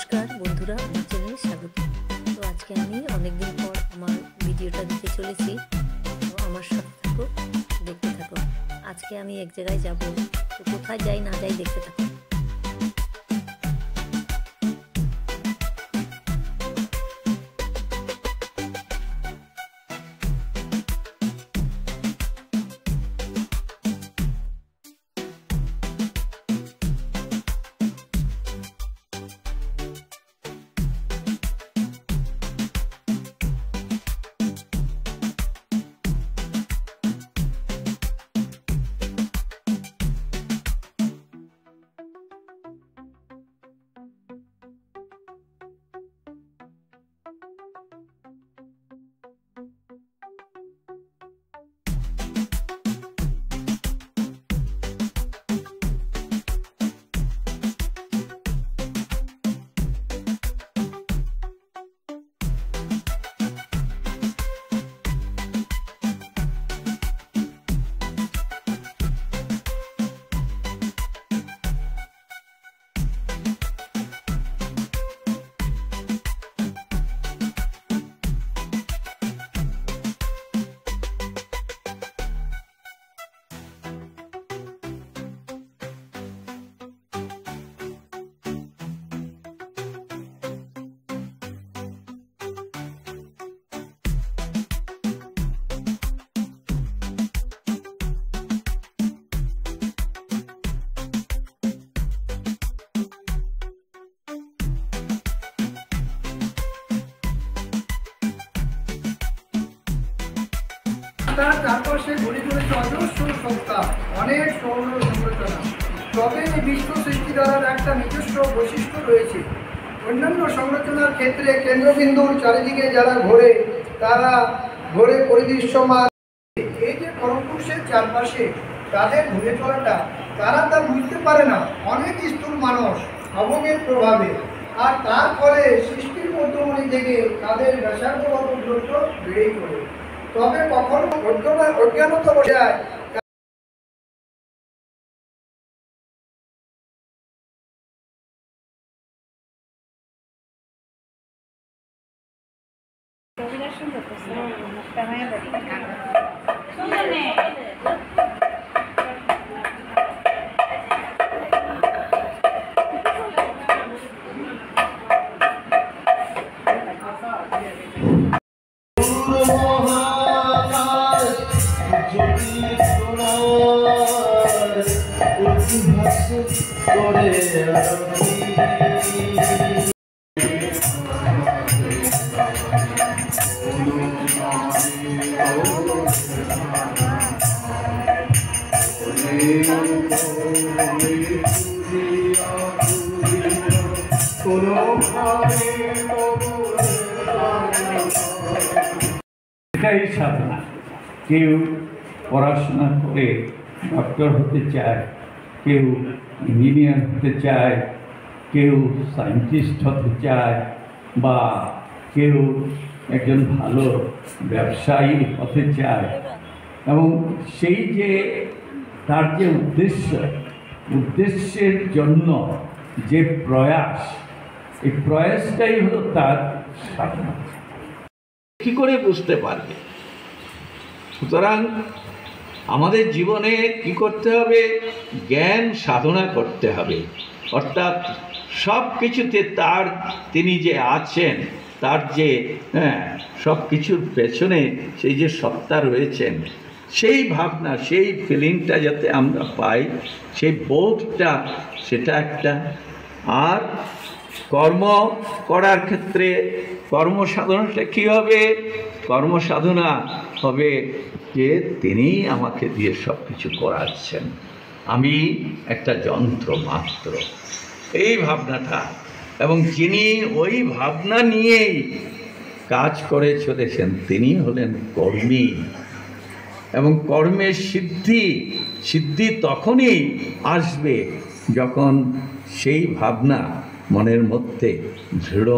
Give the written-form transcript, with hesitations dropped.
নমস্কার বন্ধুরা, আমার চ্যানেলে স্বাগত। তো আজকে আমি অনেকদিন পর আমার ভিডিওটা দিতে চলেছি, তো আমার সাথে থাকো, দেখতে থাকো। আজকে আমি এক জায়গায় যাব, তো কোথায় যাই না যাই দেখতে থাকো। তার চারপাশে ঘুরে ঘুরেছে অজস্র সংস্থা, অনেক সৌর সংরচনা। তবে এই বিশ্ব সৃষ্টি দ্বারার একটা নিজস্ব বৈশিষ্ট্য রয়েছে। অন্যান্য সংরচনার ক্ষেত্রে কেন্দ্রবিন্দুর চারিদিকে যারা ঘোরে তারা ঘোরে পরিদৃশ্যমান। এই যে পরমপুরুষের চারপাশে তাদের ঘুরে চলাটা, তারা তা বুঝতে পারে না। অনেক স্থূল মানুষ আবহাওয়ার প্রভাবে, আর তার ফলে সৃষ্টির মধ্যমণি থেকে তাদের ব্যাসার্ধগত দূরত্ব বেড়েই চলে। তবে কখনো অজ্ঞানত বোঝায় এটাই সাধনা। কেউ পড়াশোনা করে ডক্টর হতে চায়, কেউ ইঞ্জিনিয়ার হতে চায়, কেউ সায়েন্টিস্ট হতে চায়, বা কেউ একজন ভালো ব্যবসায়ী হতে চায়। এবং সেই যে তার যে উদ্দেশ্যের জন্য যে প্রয়াস, এই প্রয়াসটাই হলো তার সাধনা। কি করে বুঝতে পারবে? সুতরাং আমাদের জীবনে কি করতে হবে? জ্ঞান সাধনা করতে হবে। অর্থাৎ সব কিছুতে তিনি যে আছেন, তার যে সব কিছুর পেছনে সেই যে সত্তা রয়েছেন, সেই ভাবনা, সেই ফিলিংটা যাতে আমরা পাই, সেই বোধটা, সেটা একটা। আর কর্ম করার ক্ষেত্রে কর্মসাধনাটা কী হবে? কর্মসাধনা হবে যে তিনি আমাকে দিয়ে সব কিছু করাচ্ছেন, আমি একটা যন্ত্র মাত্র, এই ভাবনাটা। এবং যিনি ওই ভাবনা নিয়েই কাজ করে চলেছেন, তিনি হলেন কর্মী। এবং কর্মের সিদ্ধি তখনই আসবে যখন সেই ভাবনা মনের মধ্যে দৃঢ়